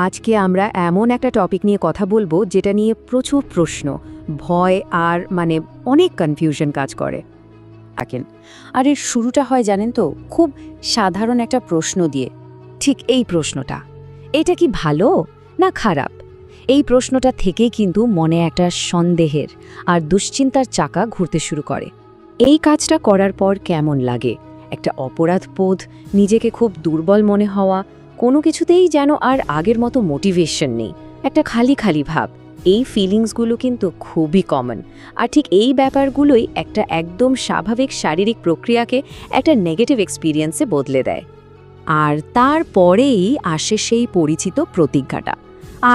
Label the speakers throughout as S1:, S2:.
S1: আজকে আমরা এমন একটা টপিক নিয়ে কথা বলবো যেটা নিয়ে প্রচুর প্রশ্ন, ভয় আর অনেক কনফিউশন কাজ করে থাকেন। আর এর শুরুটা হয় জানেন তো, খুব সাধারণ একটা প্রশ্ন দিয়ে। ঠিক এই প্রশ্নটা, এটা কি ভালো না খারাপ? এই প্রশ্নটা থেকেই কিন্তু মনে একটা সন্দেহের আর দুশ্চিন্তার চাকা ঘুরতে শুরু করে। এই কাজটা করার পর কেমন লাগে, একটা অপরাধবোধ, নিজেকে খুব দুর্বল মনে হওয়া, কোনো কিছুতেই যেন আর আগের মতো মোটিভেশন নেই, একটা খালি খালি ভাব। এই ফিলিংসগুলো কিন্তু খুবই কমন। আর ঠিক এই ব্যাপারগুলোই একটা একদম স্বাভাবিক শারীরিক প্রক্রিয়াকে একটা নেগেটিভ এক্সপিরিয়েন্সে বদলে দেয়। আর তারপরেই আসে সেই পরিচিত প্রতিজ্ঞাটা,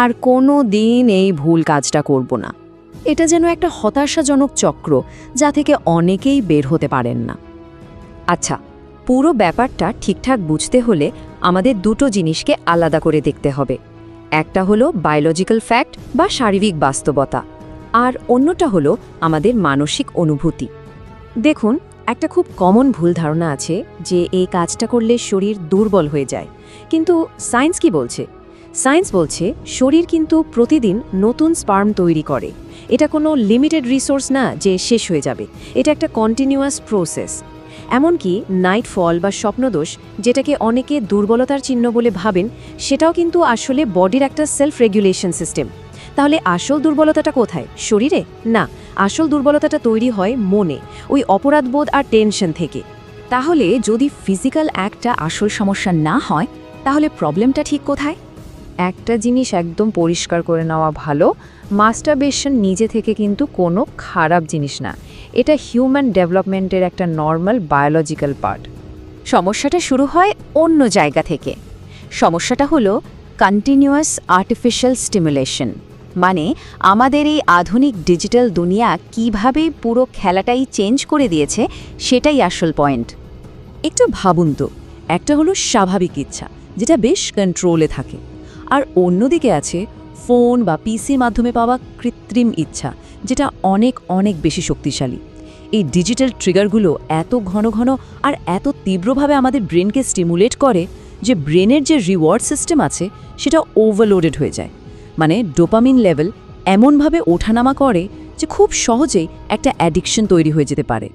S1: আর কোনো দিন এই ভুল কাজটা করব না। এটা যেন একটা হতাশাজনক চক্র, যা থেকে অনেকেই বের হতে পারেন না। আচ্ছা, পুরো ব্যাপারটা ঠিকঠাক বুঝতে হলে আমাদের দুটো জিনিসকে আলাদা করে দেখতে হবে। একটা হলো বায়োলজিক্যাল ফ্যাক্ট বা শারীরিক বাস্তবতা, আর অন্যটা হলো আমাদের মানসিক অনুভূতি। দেখুন, একটা খুব কমন ভুল ধারণা আছে যে এই কাজটা করলে শরীর দুর্বল হয়ে যায়। কিন্তু সায়েন্স কি বলছে? সায়েন্স বলছে শরীর কিন্তু প্রতিদিন নতুন স্পার্ম তৈরি করে। এটা কোনো লিমিটেড রিসোর্স না যে শেষ হয়ে যাবে, এটা একটা কন্টিনিউয়াস প্রসেস। এমনকি নাইট ফল বা স্বপ্নদোষ, যেটাকে অনেকে দুর্বলতার চিহ্ন বলে ভাবেন, সেটাও কিন্তু আসলে বডির একটা সেলফ রেগুলেশন সিস্টেম। তাহলে আসল দুর্বলতাটা কোথায়? শরীরে না, আসল দুর্বলতাটা তৈরি হয় মনে, ওই অপরাধবোধ আর টেনশন থেকে। তাহলে যদি ফিজিক্যাল অ্যাক্টটা আসল সমস্যা না হয়, তাহলে প্রবলেমটা ঠিক কোথায়? একটা জিনিস একদম পরিষ্কার করে নেওয়া ভালো, মাস্টারবেশন নিজে থেকে কিন্তু কোনো খারাপ জিনিস না। এটা হিউম্যান ডেভেলপমেন্টের একটা নর্মাল বায়োলজিক্যাল পার্ট। সমস্যাটা শুরু হয় অন্য জায়গা থেকে। সমস্যাটা হলো কন্টিনিউয়াস আর্টিফিশিয়াল স্টিমুলেশন। মানে আমাদের এই আধুনিক ডিজিটাল দুনিয়া কিভাবে পুরো খেলাটাই চেঞ্জ করে দিয়েছে, সেটাই আসল পয়েন্ট।
S2: একটু ভাবুন তো, একটা হলো স্বাভাবিক ইচ্ছা, যেটা বেশ কন্ট্রোলে থাকে, আর অন্যদিকে আছে ফোন বা পিসির মাধ্যমে পাওয়া কৃত্রিম ইচ্ছা, যেটা অনেক অনেক বেশি শক্তিশালী। এই ডিজিটাল ট্রিগারগুলো এত ঘন ঘন আর এত তীব্রভাবে আমাদের ব্রেনকে স্টিমুলেট করে যে ব্রেনের যে রিওয়ার্ড সিস্টেম আছে সেটা ওভারলোডেড হয়ে যায়। মানে ডোপামিন লেভেল এমনভাবে ওঠানামা করে যে খুব সহজেই একটা অ্যাডিকশন তৈরি হয়ে যেতে পারে।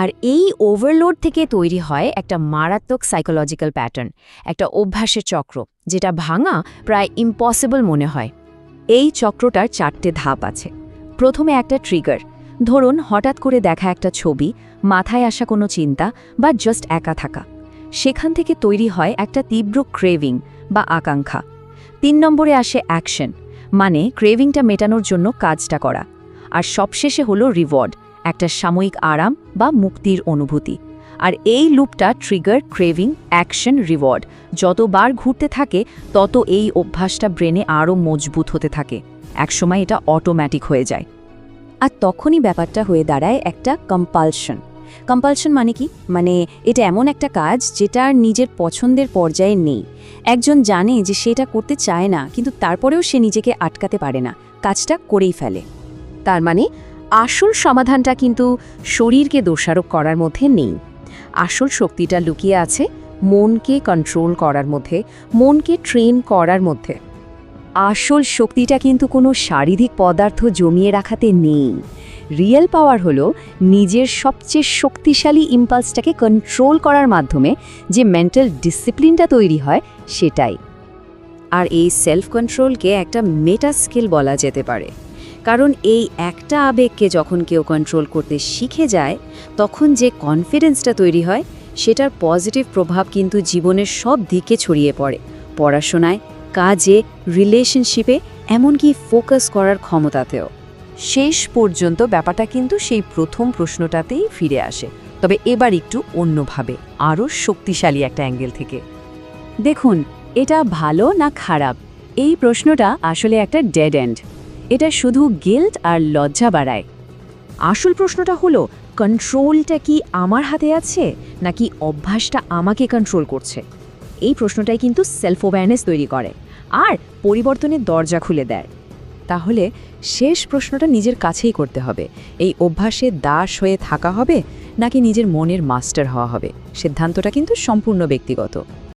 S1: আর এই ওভারলোড থেকে তৈরি হয় একটা মারাত্মক সাইকোলজিক্যাল প্যাটার্ন, একটা অভ্যাসের চক্র, যেটা ভাঙা প্রায় ইম্পসিবল মনে হয়। এই চক্রটার 4টে ধাপ আছে। প্রথমে একটা ট্রিগার, ধরুন হঠাৎ করে দেখা একটা ছবি, মাথায় আসা কোনো চিন্তা বা জাস্ট একা থাকা। সেখান থেকে তৈরি হয় একটা তীব্র ক্রেভিং বা আকাঙ্ক্ষা। 3 নম্বরে আসে অ্যাকশন, মানে ক্রেভিংটা মেটানোর জন্য কাজটা করা। আর সবশেষে হলো রিওয়ার্ড, একটা সাময়িক আরাম বা মুক্তির অনুভূতি। আর এই লুপটা ট্রিগার, ক্রেভিং, অ্যাকশন, রিওয়ার্ড যতবার ঘুরতে থাকে, তত এই অভ্যাসটা ব্রেনে আরও মজবুত হতে থাকে। একসময় এটা অটোম্যাটিক হয়ে যায়। আর তখনই ব্যাপারটা হয়ে দাঁড়ায় একটা কম্পালশন। কম্পালশন মানে কি? মানে এটা এমন একটা কাজ যেটা আর নিজের পছন্দের পর্যায়ে নেই। একজন জানে যে সেটা করতে চায় না, কিন্তু তারপরেও সে নিজেকে আটকাতে পারে না, কাজটা করেই ফেলে। তার মানে আসল সমাধানটা কিন্তু শরীরকে দোষারোপ করার মধ্যে নেই। আসল শক্তিটা লুকিয়ে আছে মনকে কন্ট্রোল করার মধ্যে, মনকে ট্রেন করার মধ্যে। আসল শক্তিটা কিন্তু কোনো শারীরিক পদার্থ জমিয়ে রাখাতে নেই। রিয়েল পাওয়ার হলো নিজের সবচেয়ে শক্তিশালী ইম্পালসটাকে কন্ট্রোল করার মাধ্যমে যে মেন্টাল ডিসিপ্লিনটা তৈরি হয়, সেটাই। আর এই সেলফ কন্ট্রোলকে একটা মেটা স্কিল বলা যেতে পারে। কারণ এই একটা আবেগকে যখন কেউ কন্ট্রোল করতে শিখে যায়, তখন যে কনফিডেন্সটা তৈরি হয়, সেটার পজিটিভ প্রভাব কিন্তু জীবনের সব দিকে ছড়িয়ে পড়ে। পড়াশোনায়, কাজে, রিলেশনশিপে, এমনকি ফোকাস করার ক্ষমতাতেও।
S2: শেষ পর্যন্ত ব্যাপারটা কিন্তু সেই প্রথম প্রশ্নটাতেই ফিরে আসে, তবে এবার একটু অন্যভাবে, আরও শক্তিশালী একটা অ্যাঙ্গেল থেকে।
S1: দেখুন, এটা ভালো না খারাপ, এই প্রশ্নটা আসলে একটা ডেড এন্ড। এটা শুধু গিল্ট আর লজ্জা বাড়ায়। আসল প্রশ্নটা হলো, কন্ট্রোলটা কি আমার হাতে আছে, নাকি অভ্যাসটা আমাকে কন্ট্রোল করছে? এই প্রশ্নটাই কিন্তু সেলফ অ্যাওয়ারনেস তৈরি করে আর পরিবর্তনের দরজা খুলে দেয়।
S2: তাহলে শেষ প্রশ্নটা নিজের কাছেই করতে হবে, এই অভ্যাসে দাস হয়ে থাকা হবে নাকি নিজের মনের মাস্টার হওয়া হবে? সিদ্ধান্তটা কিন্তু সম্পূর্ণ ব্যক্তিগত।